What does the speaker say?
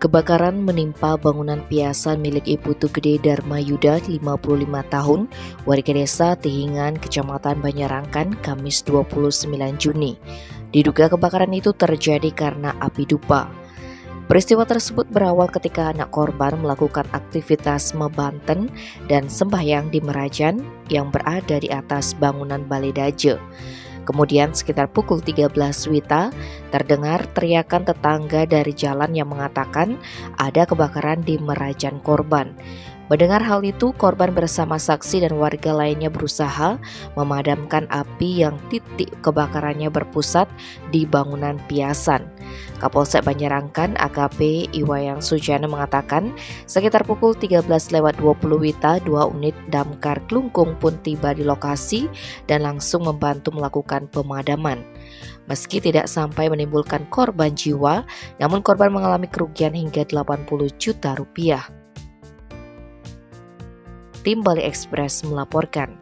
Kebakaran menimpa bangunan piasan milik Ibu Tugede Dharma Yuda, 55 tahun, warga desa Tihingan, Kecamatan Banyarangkan, Kamis 29 Juni. Diduga kebakaran itu terjadi karena api dupa. Peristiwa tersebut berawal ketika anak korban melakukan aktivitas mebanten dan sembahyang di Merajan yang berada di atas bangunan Balai Daje. Kemudian sekitar pukul 13 WITA terdengar teriakan tetangga dari jalan yang mengatakan ada kebakaran di Merajan korban. Mendengar hal itu, korban bersama saksi dan warga lainnya berusaha memadamkan api yang titik kebakarannya berpusat di bangunan piasan. Kapolsek Banyarangkan AKP Iwayang Sujana mengatakan sekitar pukul 13.20 WITA 2 unit damkar Klungkung pun tiba di lokasi dan langsung membantu melakukan pemadaman. Meski tidak sampai menimbulkan korban jiwa, namun korban mengalami kerugian hingga 80 juta rupiah. Tim Bali Express melaporkan.